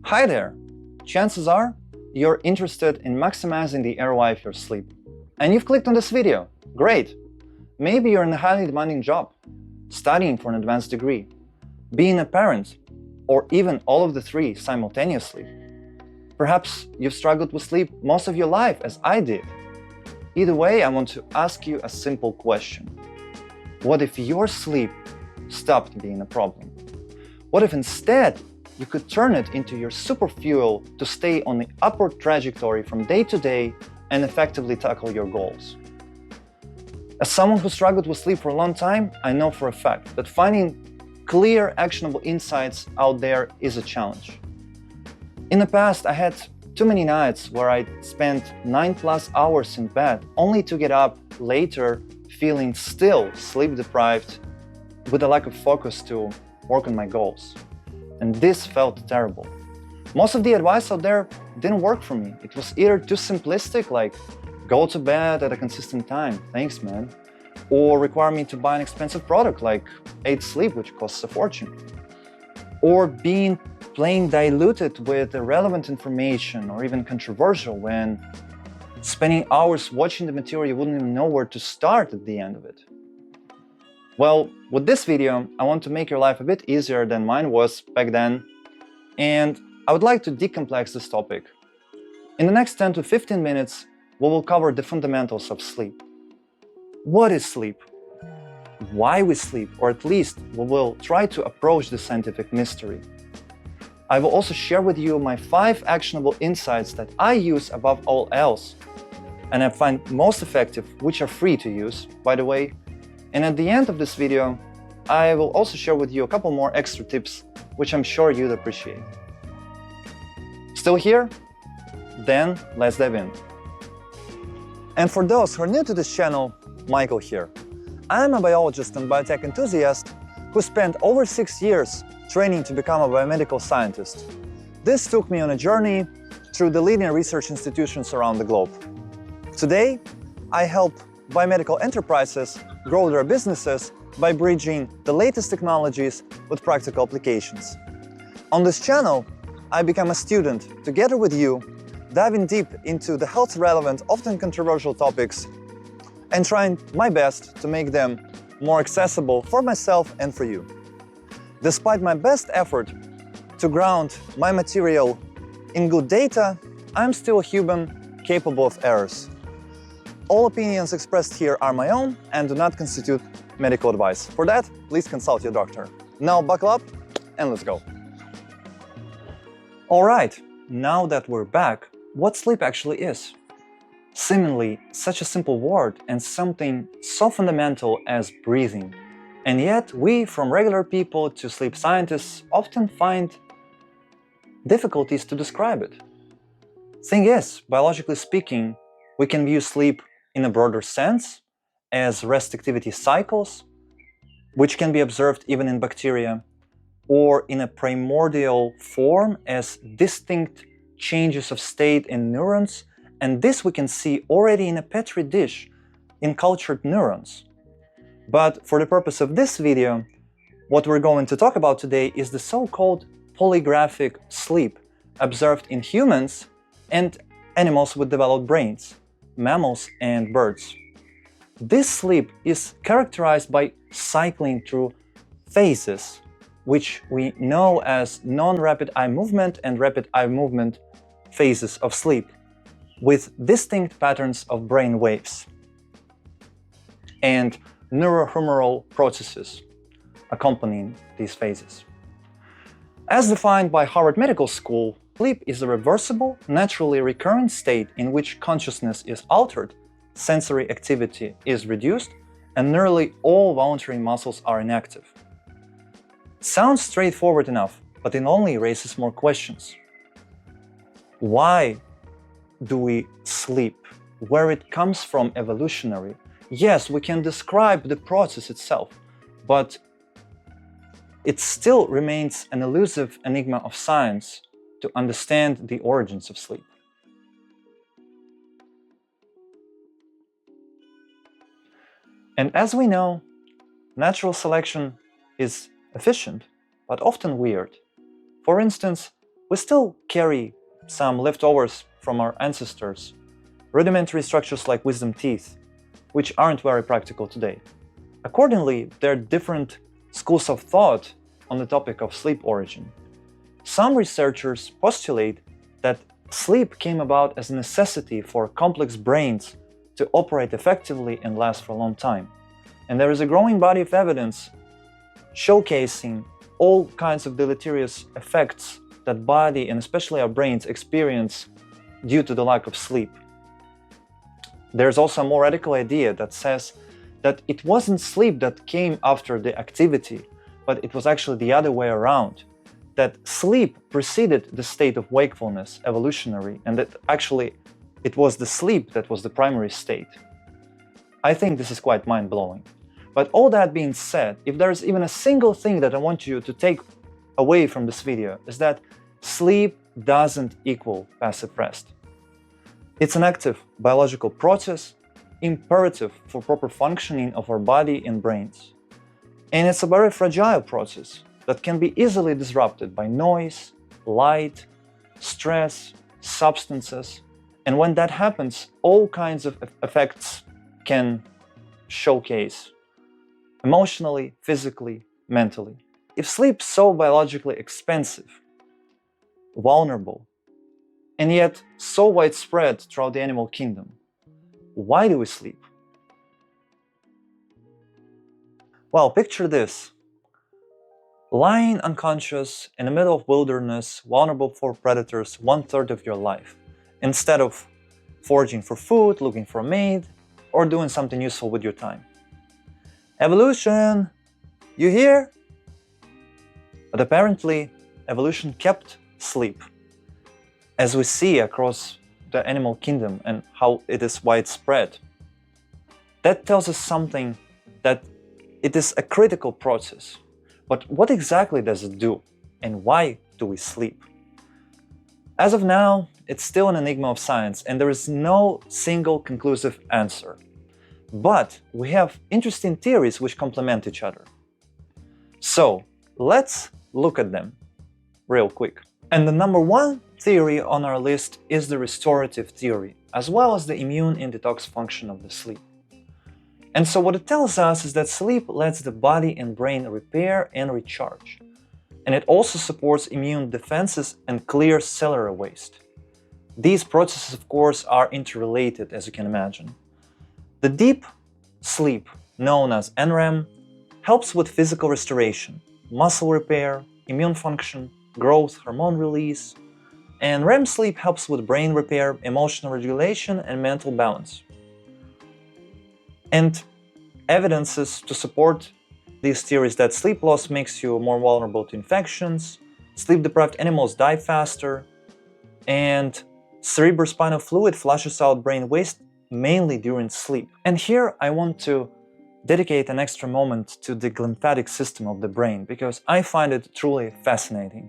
Hi there! Chances are you're interested in maximizing the ROI of your sleep. And you've clicked on this video. Great! Maybe you're in a highly demanding job, studying for an advanced degree, being a parent, or even all of the three simultaneously. Perhaps you've struggled with sleep most of your life, as I did. Either way, I want to ask you a simple question. What if your sleep stopped being a problem? What if instead you could turn it into your super fuel to stay on the upward trajectory from day to day and effectively tackle your goals? As someone who struggled with sleep for a long time, I know for a fact that finding clear, actionable insights out there is a challenge. In the past, I had too many nights where I spent 9+ hours in bed only to get up later feeling still sleep deprived with a lack of focus to work on my goals. And this felt terrible. Most of the advice out there didn't work for me. It was either too simplistic, like go to bed at a consistent time, thanks man, or require me to buy an expensive product like 8 Sleep, which costs a fortune, or being plain diluted with irrelevant information or even controversial when spending hours watching the material you wouldn't even know where to start at the end of it. Well, with this video, I want to make your life a bit easier than mine was back then, and I would like to decomplex this topic. In the next 10 to 15 minutes, we will cover the fundamentals of sleep. What is sleep? Why we sleep, or at least we will try to approach the scientific mystery. I will also share with you my 5 actionable insights that I use above all else, and I find most effective, which are free to use, by the way. And at the end of this video, I will also share with you a couple more extra tips, which I'm sure you'd appreciate. Still here? Then let's dive in. And for those who are new to this channel, Michael here. I'm a biologist and biotech enthusiast who spent over 6 years training to become a biomedical scientist. This took me on a journey through the leading research institutions around the globe. Today, I help biomedical enterprises grow their businesses by bridging the latest technologies with practical applications. On this channel, I become a student together with you, diving deep into the health-relevant, often controversial topics and trying my best to make them more accessible for myself and for you. Despite my best effort to ground my material in good data, I'm still a human capable of errors. All opinions expressed here are my own and do not constitute medical advice. For that, please consult your doctor. Now buckle up and let's go. All right, now that we're back, what sleep actually is? Seemingly such a simple word and something so fundamental as breathing. And yet we, from regular people to sleep scientists, often find difficulties to describe it. Thing is, biologically speaking, we can view sleep in a broader sense as rest activity cycles, which can be observed even in bacteria, or in a primordial form as distinct changes of state in neurons, and this we can see already in a petri dish in cultured neurons. But for the purpose of this video, what we're going to talk about today is the so-called polygraphic sleep observed in humans and animals with developed brains, mammals and birds. This sleep is characterized by cycling through phases, which we know as non-rapid eye movement and rapid eye movement phases of sleep, with distinct patterns of brain waves and neurohumoral processes accompanying these phases. As defined by Harvard Medical School, sleep is a reversible, naturally recurring state in which consciousness is altered, sensory activity is reduced, and nearly all voluntary muscles are inactive. Sounds straightforward enough, but it only raises more questions. Why do we sleep? Where it comes from evolutionary? Yes, we can describe the process itself, but it still remains an elusive enigma of science to understand the origins of sleep. And as we know, natural selection is efficient, but often weird. For instance, we still carry some leftovers from our ancestors, rudimentary structures like wisdom teeth, which aren't very practical today. Accordingly, there are different schools of thought on the topic of sleep origin. Some researchers postulate that sleep came about as a necessity for complex brains to operate effectively and last for a long time. And there is a growing body of evidence showcasing all kinds of deleterious effects that body and especially our brains experience due to the lack of sleep. There's also a more radical idea that says that it wasn't sleep that came after the activity, but it was actually the other way around. That sleep preceded the state of wakefulness, evolutionary, and that actually it was the sleep that was the primary state. I think this is quite mind-blowing. But all that being said, if there is even a single thing that I want you to take away from this video, is that sleep doesn't equal passive rest. It's an active biological process, imperative for proper functioning of our body and brains. And it's a very fragile process that can be easily disrupted by noise, light, stress, substances. And when that happens, all kinds of effects can showcase emotionally, physically, mentally. If sleep's so biologically expensive, vulnerable, and yet so widespread throughout the animal kingdom, why do we sleep? Well, picture this. Lying unconscious in the middle of wilderness, vulnerable for predators 1/3 of your life, instead of foraging for food, looking for a mate, or doing something useful with your time. Evolution! You hear? But apparently, evolution kept sleep, as we see across the animal kingdom and how it is widespread. That tells us something, that it is a critical process. But what exactly does it do, and why do we sleep? As of now, it's still an enigma of science, and there is no single conclusive answer. But we have interesting theories which complement each other. So let's look at them real quick. And the number one theory on our list is the restorative theory, as well as the immune and detox function of the sleep. And so what it tells us is that sleep lets the body and brain repair and recharge. And it also supports immune defenses and clears cellular waste. These processes, of course, are interrelated, as you can imagine. The deep sleep, known as NREM, helps with physical restoration, muscle repair, immune function, growth, hormone release, and REM sleep helps with brain repair, emotional regulation, and mental balance. And evidences to support these theories that sleep loss makes you more vulnerable to infections, sleep-deprived animals die faster, and cerebrospinal fluid flushes out brain waste mainly during sleep. And here I want to dedicate an extra moment to the glymphatic system of the brain, because I find it truly fascinating.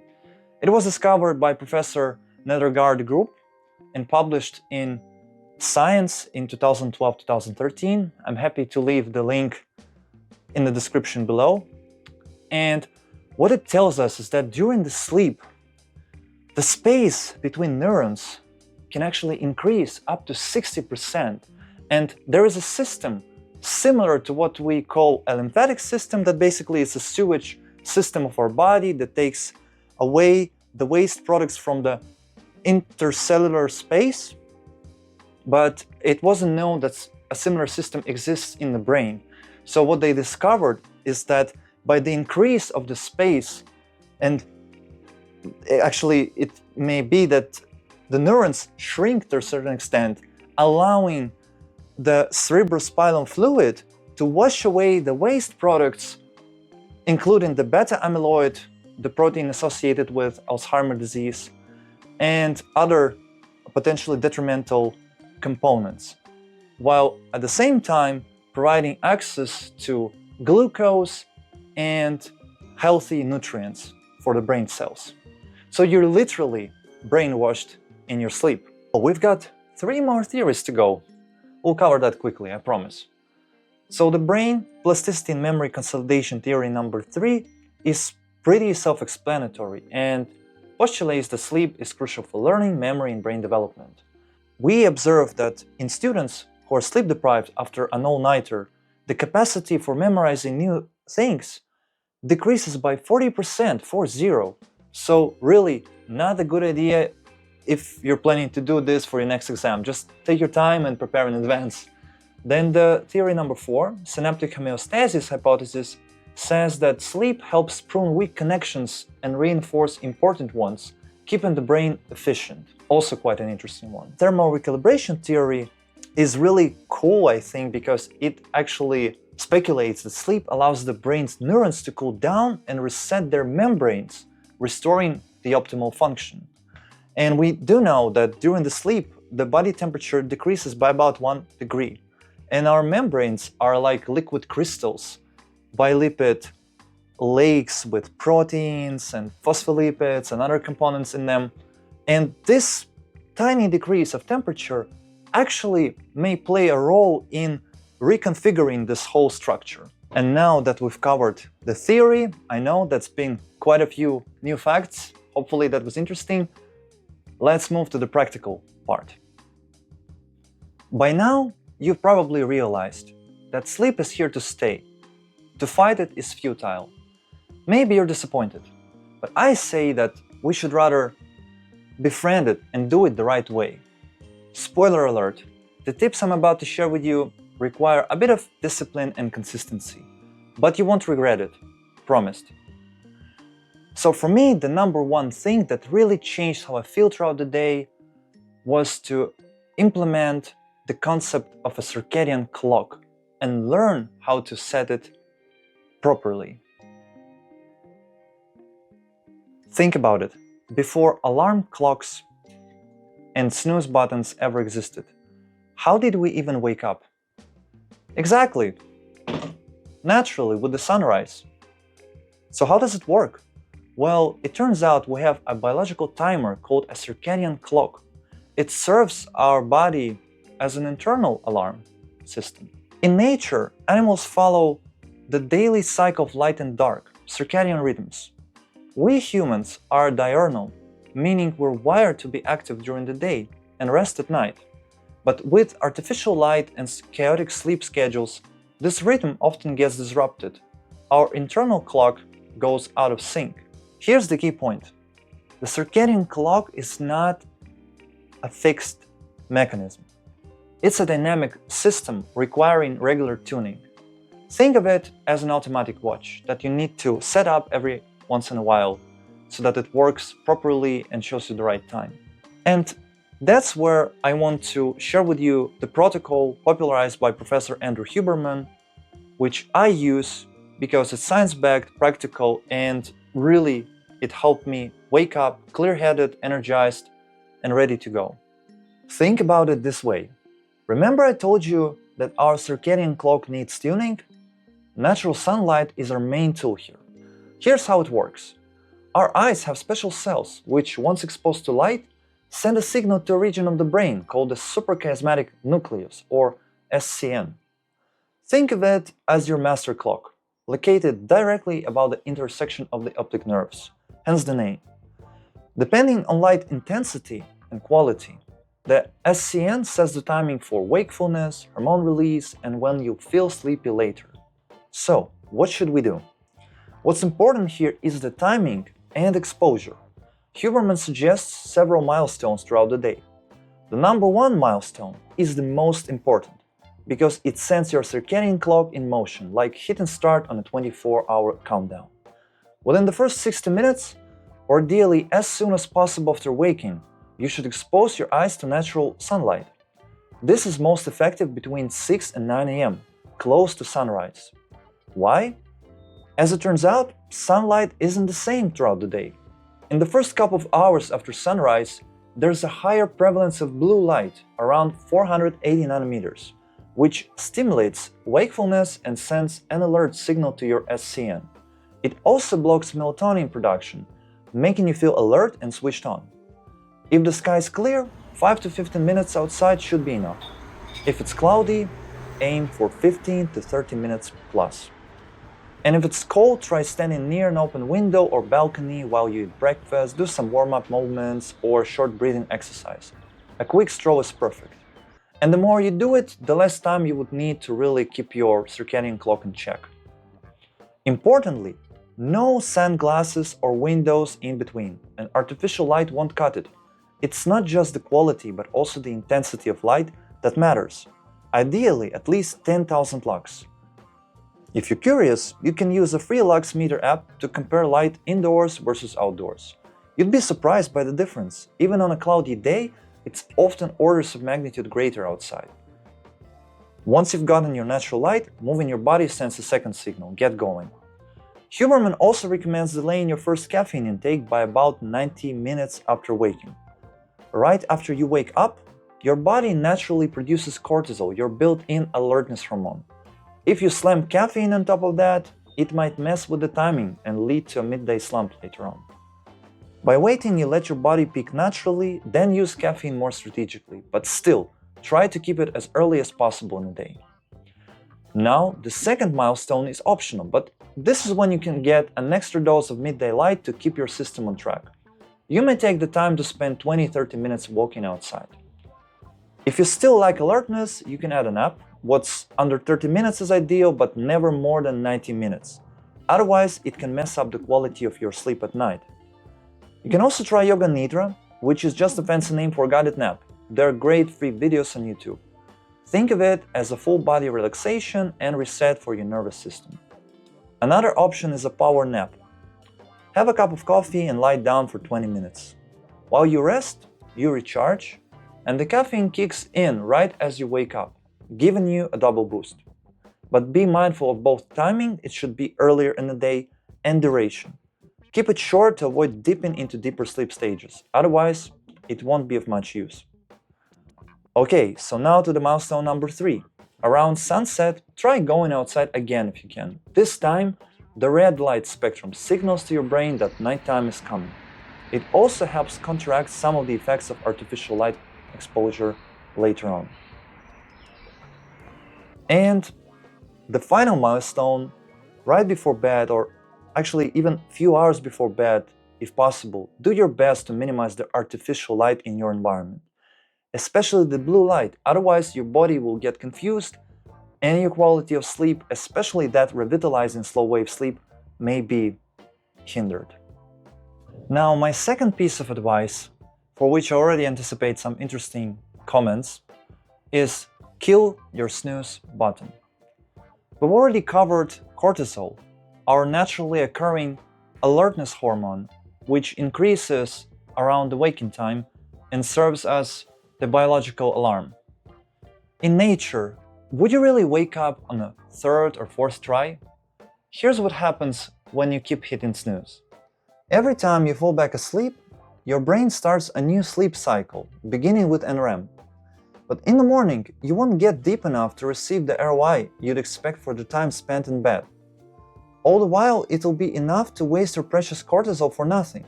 It was discovered by Professor Nedergaard Group and published in Science in 2012-2013. I'm happy to leave the link in the description below. And what it tells us is that during the sleep, the space between neurons can actually increase up to 60%. And there is a system similar to what we call a lymphatic system, that basically is a sewage system of our body that takes away the waste products from the intercellular space. But it wasn't known that a similar system exists in the brain. So what they discovered is that by the increase of the space, and actually it may be that the neurons shrink to a certain extent, allowing the cerebrospinal fluid to wash away the waste products, including the beta amyloid, the protein associated with Alzheimer's disease, and other potentially detrimental components, while at the same time providing access to glucose and healthy nutrients for the brain cells. So you're literally brainwashed in your sleep. We've got 3 more theories to go. We'll cover that quickly, I promise. So the brain plasticity and memory consolidation theory number 3 is pretty self-explanatory and postulates that sleep is crucial for learning, memory, and brain development. We observed that in students who are sleep deprived after an all-nighter, the capacity for memorizing new things decreases by 40%, 40. So really, not a good idea if you're planning to do this for your next exam. Just take your time and prepare in advance. Then the theory number 4, synaptic homeostasis hypothesis, says that sleep helps prune weak connections and reinforce important ones, keeping the brain efficient. Also quite an interesting one. Thermal recalibration theory is really cool, I think, because it actually speculates that sleep allows the brain's neurons to cool down and reset their membranes, restoring the optimal function. And we do know that during the sleep, the body temperature decreases by about 1 degree. And our membranes are like liquid crystals, bilipid lakes with proteins and phospholipids and other components in them. And this tiny decrease of temperature actually may play a role in reconfiguring this whole structure. And now that we've covered the theory, I know that's been quite a few new facts. Hopefully that was interesting. Let's move to the practical part. By now, you've probably realized that sleep is here to stay. To fight it is futile. Maybe you're disappointed, but I say that we should rather befriend it and do it the right way. Spoiler alert, the tips I'm about to share with you require a bit of discipline and consistency, but you won't regret it, promised. So for me, the number one thing that really changed how I feel throughout the day was to implement the concept of a circadian clock and learn how to set it properly. Think about it. Before alarm clocks and snooze buttons ever existed, how did we even wake up? Exactly. Naturally, with the sunrise. So how does it work? Well, it turns out we have a biological timer called a circadian clock. It serves our body as an internal alarm system. In nature, animals follow the daily cycle of light and dark, circadian rhythms. We humans are diurnal, meaning we're wired to be active during the day and rest at night. But with artificial light and chaotic sleep schedules, this rhythm often gets disrupted. Our internal clock goes out of sync. Here's the key point. The circadian clock is not a fixed mechanism. It's a dynamic system requiring regular tuning. Think of it as an automatic watch that you need to set up every once in a while so that it works properly and shows you the right time. And that's where I want to share with you the protocol popularized by Professor Andrew Huberman, which I use because it's science-backed, practical, and really it helped me wake up clear-headed, energized, and ready to go. Think about it this way. Remember I told you that our circadian clock needs tuning? Natural sunlight is our main tool here. Here's how it works. Our eyes have special cells which, once exposed to light, send a signal to a region of the brain called the suprachiasmatic nucleus, or SCN. Think of it as your master clock, located directly above the intersection of the optic nerves, hence the name. Depending on light intensity and quality, the SCN sets the timing for wakefulness, hormone release, and when you feel sleepy later. So, what should we do? What's important here is the timing and exposure. Huberman suggests several milestones throughout the day. The number one milestone is the most important because it sends your circadian clock in motion, like hitting start on a 24-hour countdown. Within the first 60 minutes, or ideally as soon as possible after waking, you should expose your eyes to natural sunlight. This is most effective between 6 and 9 a.m., close to sunrise. Why? As it turns out, sunlight isn't the same throughout the day. In the first couple of hours after sunrise, there's a higher prevalence of blue light, around 480 nanometers, which stimulates wakefulness and sends an alert signal to your SCN. It also blocks melatonin production, making you feel alert and switched on. If the sky is clear, 5 to 15 minutes outside should be enough. If it's cloudy, aim for 15 to 30 minutes plus. And if it's cold, try standing near an open window or balcony while you eat breakfast, do some warm-up movements or short breathing exercise. A quick stroll is perfect. And the more you do it, the less time you would need to really keep your circadian clock in check. Importantly, no sunglasses or windows in between, and artificial light won't cut it. It's not just the quality, but also the intensity of light that matters. Ideally, at least 10,000 lux. If you're curious, you can use a free lux meter app to compare light indoors versus outdoors. You'd be surprised by the difference. Even on a cloudy day, it's often orders of magnitude greater outside. Once you've gotten your natural light, moving your body sends a second signal, get going. Huberman also recommends delaying your first caffeine intake by about 90 minutes after waking. Right after you wake up, your body naturally produces cortisol, your built-in alertness hormone. If you slam caffeine on top of that, it might mess with the timing and lead to a midday slump later on. By waiting, you let your body peak naturally, then use caffeine more strategically, but still, try to keep it as early as possible in the day. Now, the second milestone is optional, but this is when you can get an extra dose of midday light to keep your system on track. You may take the time to spend 20-30 minutes walking outside. If you still like alertness, you can add a nap. What's under 30 minutes is ideal, but never more than 90 minutes. Otherwise, it can mess up the quality of your sleep at night. You can also try Yoga Nidra, which is just a fancy name for guided nap. There are great free videos on YouTube. Think of it as a full body relaxation and reset for your nervous system. Another option is a power nap. Have a cup of coffee and lie down for 20 minutes. While you rest, you recharge, and the caffeine kicks in right as you wake up, giving you a double boost. But be mindful of both timing, it should be earlier in the day, and duration. Keep it short to avoid dipping into deeper sleep stages, otherwise it won't be of much use. Okay, so now to the milestone number 3. Around sunset, try going outside again if you can. This time, the red light spectrum signals to your brain that nighttime is coming. It also helps counteract some of the effects of artificial light exposure later on. And the final milestone, right before bed, or actually even a few hours before bed, if possible, do your best to minimize the artificial light in your environment, especially the blue light, otherwise your body will get confused and your quality of sleep, especially that revitalizing slow-wave sleep, may be hindered. Now, my second piece of advice, for which I already anticipate some interesting comments, is kill your snooze button. We've already covered cortisol, our naturally occurring alertness hormone, which increases around the waking time and serves as the biological alarm. In nature, would you really wake up on a third or fourth try? Here's what happens when you keep hitting snooze. Every time you fall back asleep, your brain starts a new sleep cycle, beginning with NREM. But in the morning, you won't get deep enough to receive the ROI you'd expect for the time spent in bed. All the while, it'll be enough to waste your precious cortisol for nothing.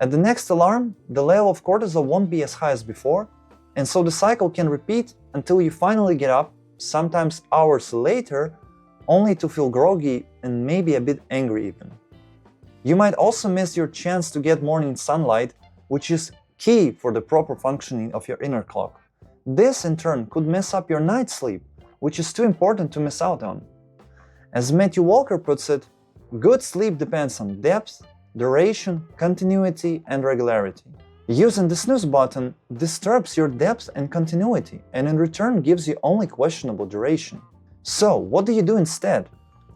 At the next alarm, the level of cortisol won't be as high as before, and so the cycle can repeat until you finally get up, sometimes hours later, only to feel groggy and maybe a bit angry even. You might also miss your chance to get morning sunlight, which is key for the proper functioning of your inner clock. This, in turn, could mess up your night sleep, which is too important to miss out on. As Matthew Walker puts it, good sleep depends on depth, duration, continuity, and regularity. Using the snooze button disturbs your depth and continuity, and in return gives you only questionable duration. So, what do you do instead?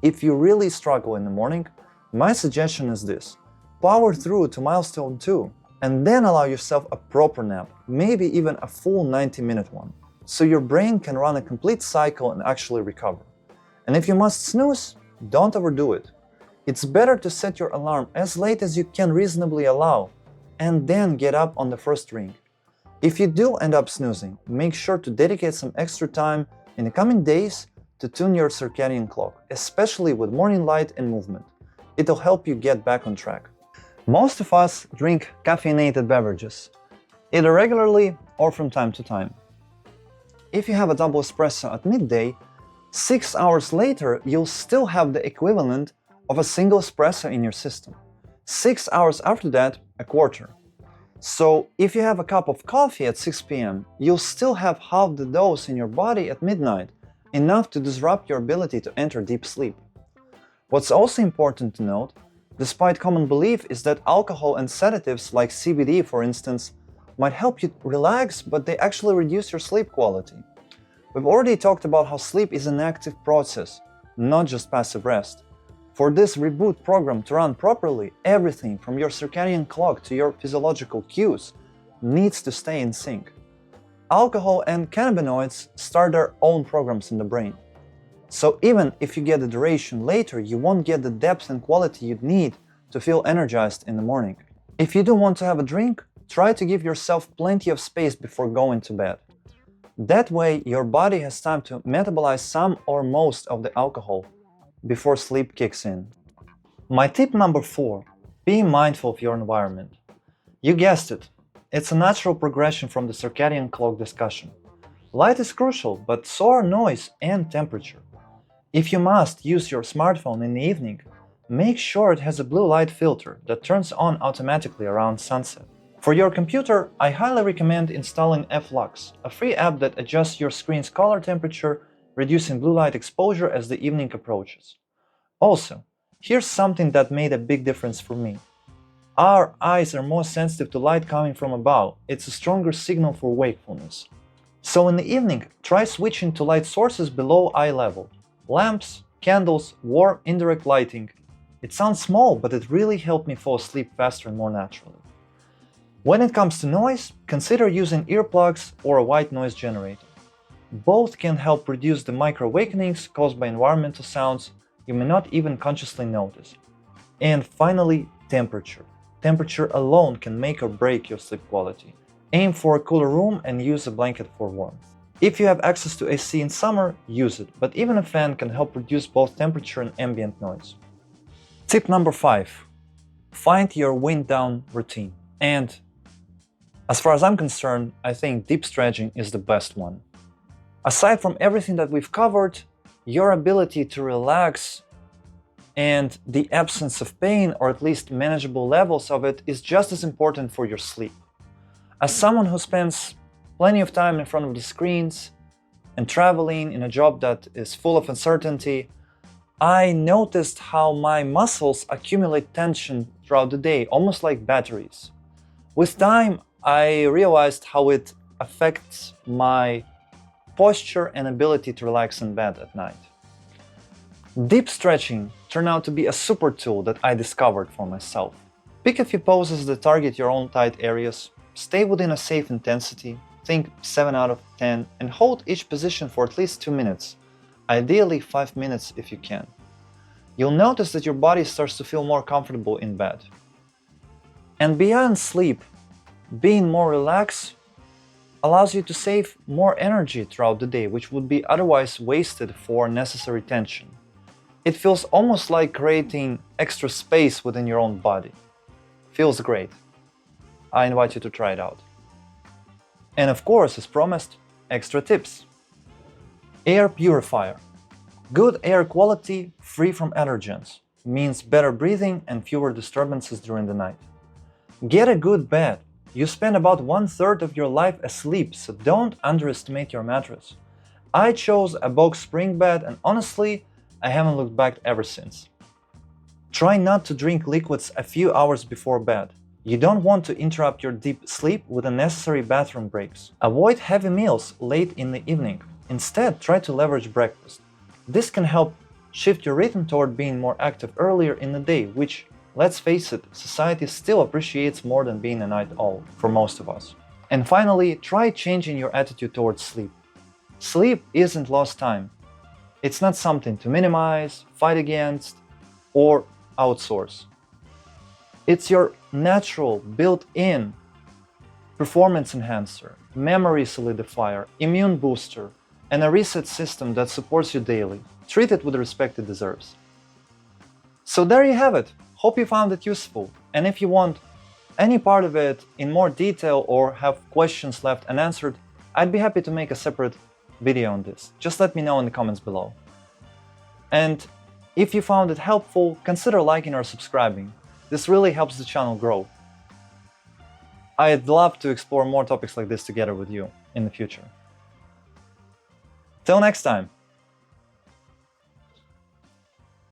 If you really struggle in the morning, my suggestion is this: power through to milestone 2, and then allow yourself a proper nap, maybe even a full 90-minute one, so your brain can run a complete cycle and actually recover. And if you must snooze, don't overdo it. It's better to set your alarm as late as you can reasonably allow, and then get up on the first ring. If you do end up snoozing, make sure to dedicate some extra time in the coming days to tune your circadian clock, especially with morning light and movement. It'll help you get back on track. Most of us drink caffeinated beverages, either regularly or from time to time. If you have a double espresso at midday, 6 hours later, you'll still have the equivalent of a single espresso in your system. 6 hours after that, a quarter. So if you have a cup of coffee at 6 p.m., you'll still have half the dose in your body at midnight, enough to disrupt your ability to enter deep sleep. What's also important to note, despite common belief, is that alcohol and sedatives like CBD, for instance, might help you relax, but they actually reduce your sleep quality. We've already talked about how sleep is an active process, not just passive rest. For this reboot program to run properly, everything from your circadian clock to your physiological cues needs to stay in sync. Alcohol and cannabinoids start their own programs in the brain. So even if you get the duration later, you won't get the depth and quality you'd need to feel energized in the morning. If you do want to have a drink, try to give yourself plenty of space before going to bed. That way, your body has time to metabolize some or most of the alcohol before sleep kicks in. My tip number 4, be mindful of your environment. You guessed it, it's a natural progression from the circadian clock discussion. Light is crucial, but so are noise and temperature. If you must use your smartphone in the evening, make sure it has a blue light filter that turns on automatically around sunset. For your computer, I highly recommend installing Flux, a free app that adjusts your screen's color temperature, reducing blue light exposure as the evening approaches. Also, here's something that made a big difference for me. Our eyes are more sensitive to light coming from above. It's a stronger signal for wakefulness. So in the evening, try switching to light sources below eye level. Lamps, candles, warm indirect lighting. It sounds small, but it really helped me fall asleep faster and more naturally. When it comes to noise, consider using earplugs or a white noise generator. Both can help reduce the micro-awakenings caused by environmental sounds you may not even consciously notice. And finally, temperature. Temperature alone can make or break your sleep quality. Aim for a cooler room and use a blanket for warmth. If you have access to AC in summer, use it, but even a fan can help reduce both temperature and ambient noise. Tip number 5. Find your wind-down routine. And as far as I'm concerned, I think deep stretching is the best one. Aside from everything that we've covered, your ability to relax and the absence of pain, or at least manageable levels of it, is just as important for your sleep. As someone who spends plenty of time in front of the screens and traveling in a job that is full of uncertainty, I noticed how my muscles accumulate tension throughout the day, almost like batteries. With time, I realized how it affects my posture and ability to relax in bed at night. Deep stretching turned out to be a super tool that I discovered for myself. Pick a few poses that target your own tight areas, stay within a safe intensity, think 7 out of 10, and hold each position for at least 2 minutes, ideally 5 minutes if you can. You'll notice that your body starts to feel more comfortable in bed. And beyond sleep, being more relaxed allows you to save more energy throughout the day, which would be otherwise wasted for necessary tension. It feels almost like creating extra space within your own body. Feels great. I invite you to try it out. And of course, as promised, extra tips. Air purifier. Good air quality, free from allergens, means better breathing and fewer disturbances during the night. Get a good bed. You spend about 1/3 of your life asleep, so don't underestimate your mattress. I chose a box spring bed, and honestly, I haven't looked back ever since. Try not to drink liquids a few hours before bed. You don't want to interrupt your deep sleep with unnecessary bathroom breaks. Avoid heavy meals late in the evening. Instead, try to leverage breakfast. This can help shift your rhythm toward being more active earlier in the day, which, let's face it, society still appreciates more than being a night owl for most of us. And finally, try changing your attitude towards sleep. Sleep isn't lost time. It's not something to minimize, fight against, or outsource. It's your natural, built-in performance enhancer, memory solidifier, immune booster, and a reset system that supports you daily. Treat it with the respect it deserves. So there you have it. Hope you found it useful. And if you want any part of it in more detail or have questions left unanswered, I'd be happy to make a separate video on this. Just let me know in the comments below. And if you found it helpful, consider liking or subscribing. This really helps the channel grow. I'd love to explore more topics like this together with you in the future. Till next time!